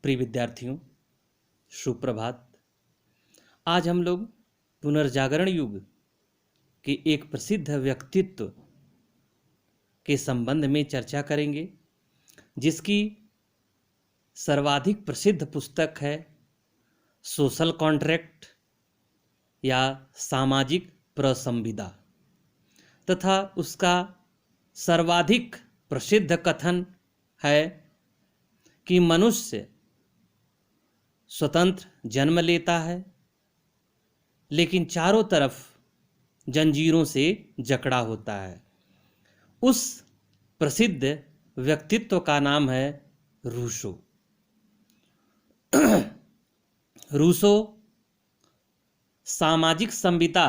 प्रिय विद्यार्थियों, सुप्रभात। आज हम लोग पुनर्जागरण युग के एक प्रसिद्ध व्यक्तित्व के संबंध में चर्चा करेंगे, जिसकी सर्वाधिक प्रसिद्ध पुस्तक है सोशल कॉन्ट्रैक्ट या सामाजिक प्रसंविदा, तथा उसका सर्वाधिक प्रसिद्ध कथन है कि मनुष्य स्वतंत्र जन्म लेता है, लेकिन चारों तरफ जंजीरों से जकड़ा होता है। उस प्रसिद्ध व्यक्तित्व का नाम है रूसो। रूसो सामाजिक संहिता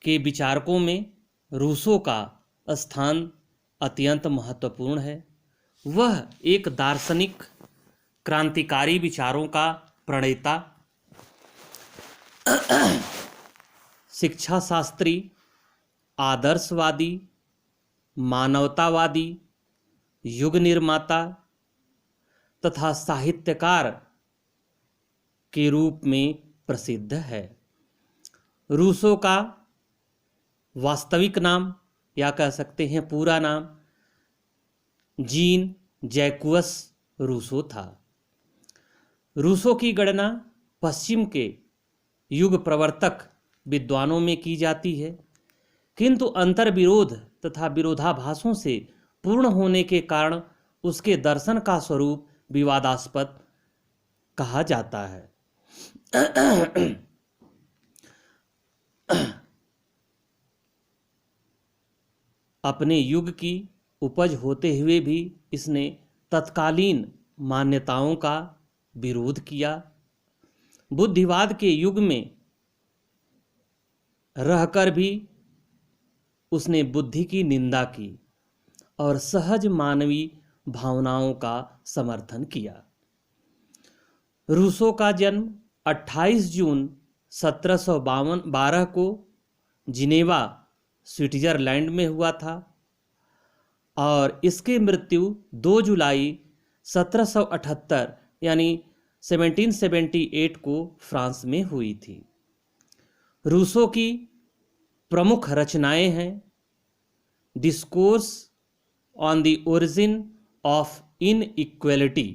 के विचारकों में रूसो का स्थान अत्यंत महत्वपूर्ण है। वह एक दार्शनिक क्रांतिकारी विचारों का प्रणेता, शिक्षाशास्त्री, आदर्शवादी, मानवतावादी, युग निर्माता तथा साहित्यकार के रूप में प्रसिद्ध है। रूसो का वास्तविक नाम या कह सकते हैं पूरा नाम जीन जैकुअस रूसो था। रूसो की गणना पश्चिम के युग प्रवर्तक विद्वानों में की जाती है, किंतु अंतर्विरोध तथा विरोधाभासों से पूर्ण होने के कारण उसके दर्शन का स्वरूप विवादास्पद कहा जाता है। अपने युग की उपज होते हुए भी इसने तत्कालीन मान्यताओं का विरोध किया। बुद्धिवाद के युग में रहकर भी उसने बुद्धि की निंदा की और सहज मानवीय भावनाओं का समर्थन किया। रूसो का जन्म 28 जून 1712 को जिनेवा, स्विट्जरलैंड में हुआ था और इसकी मृत्यु 2 जुलाई 1778 यानी 1778 को फ्रांस में हुई थी। रूसो की प्रमुख रचनाएं हैं discourse on the origin of inequality,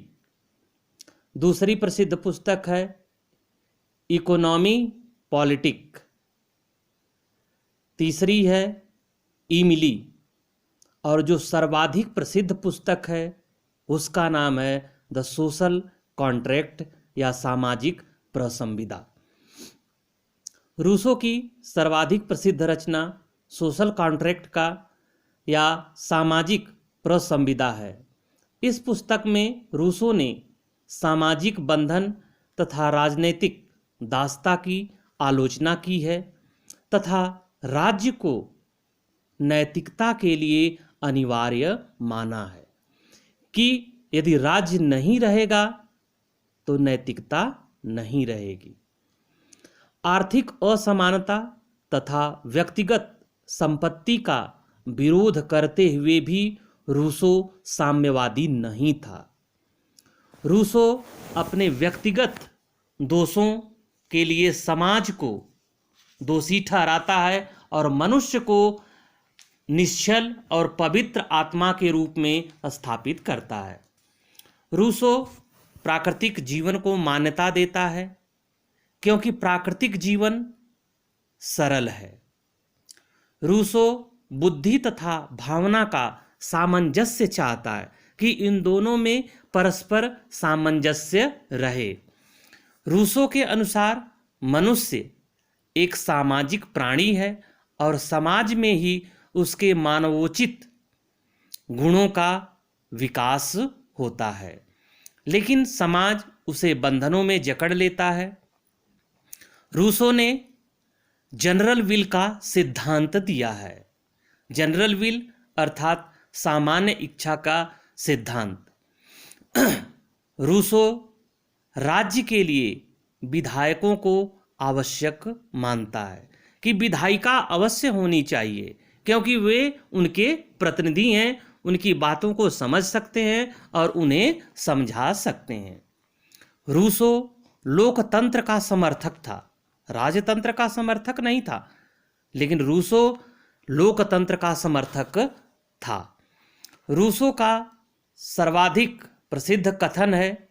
दूसरी प्रसिद्ध पुस्तक है इकोनॉमी पॉलिटिक, तीसरी है इमिली, और जो सर्वाधिक प्रसिद्ध पुस्तक है उसका नाम है द सोशल कॉन्ट्रैक्ट या सामाजिक प्रसंविदा। रूसो की सर्वाधिक प्रसिद्ध रचना सोशल कॉन्ट्रैक्ट का या सामाजिक प्रसंविदा है। इस पुस्तक में रूसो ने सामाजिक बंधन तथा राजनीतिक दासता की आलोचना की है तथा राज्य को नैतिकता के लिए अनिवार्य माना है कि यदि राज्य नहीं रहेगा तो नैतिकता नहीं रहेगी। आर्थिक असमानता तथा व्यक्तिगत संपत्ति का विरोध करते हुए भी रूसो साम्यवादी नहीं था। रूसो अपने व्यक्तिगत दोषों के लिए समाज को दोषी ठहराता है और मनुष्य को निश्चल और पवित्र आत्मा के रूप में स्थापित करता है। रूसो प्राकृतिक जीवन को मान्यता देता है क्योंकि प्राकृतिक जीवन सरल है। रूसो बुद्धि तथा भावना का सामंजस्य चाहता है कि इन दोनों में परस्पर सामंजस्य रहे। रूसो के अनुसार मनुष्य एक सामाजिक प्राणी है और समाज में ही उसके मानवोचित गुणों का विकास होता है, लेकिन समाज उसे बंधनों में जकड़ लेता है। रूसो ने जनरल विल का सिद्धांत दिया है। जनरल विल अर्थात सामान्य इच्छा का सिद्धांत। रूसो राज्य के लिए विधायकों को आवश्यक मानता है कि विधायिका अवश्य होनी चाहिए, क्योंकि वे उनके प्रतिनिधि हैं, उनकी बातों को समझ सकते हैं और उन्हें समझा सकते हैं। रूसो लोकतंत्र का समर्थक था, राजतंत्र का समर्थक नहीं था, लेकिन रूसो लोकतंत्र का समर्थक था। रूसो का सर्वाधिक प्रसिद्ध कथन है,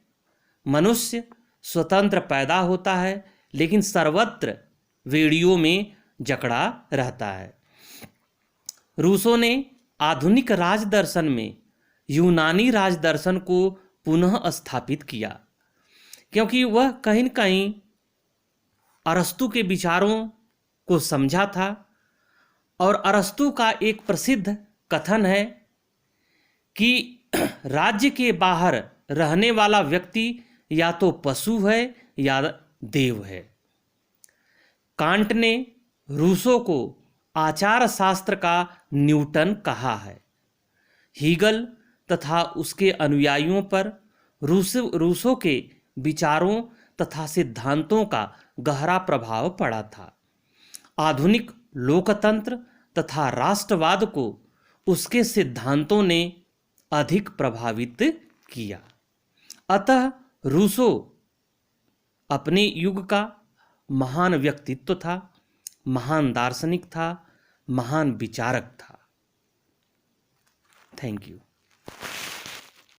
मनुष्य स्वतंत्र पैदा होता है लेकिन सर्वत्र वेड़ियों में जकड़ा रहता है। रूसो ने आधुनिक राजदर्शन में यूनानी राजदर्शन को पुनः स्थापित किया, क्योंकि वह कहीं न कहीं अरस्तु के विचारों को समझा था। और अरस्तु का एक प्रसिद्ध कथन है कि राज्य के बाहर रहने वाला व्यक्ति या तो पशु है या देव है। कांट ने रूसो को आचार शास्त्र का न्यूटन कहा है। हीगल तथा उसके अनुयायियों पर रूसो के विचारों तथा सिद्धांतों का गहरा प्रभाव पड़ा था। आधुनिक लोकतंत्र तथा राष्ट्रवाद को उसके सिद्धांतों ने अधिक प्रभावित किया। अतः रूसो अपने युग का महान व्यक्तित्व था, महान दार्शनिक था, महान विचारक था। Thank you.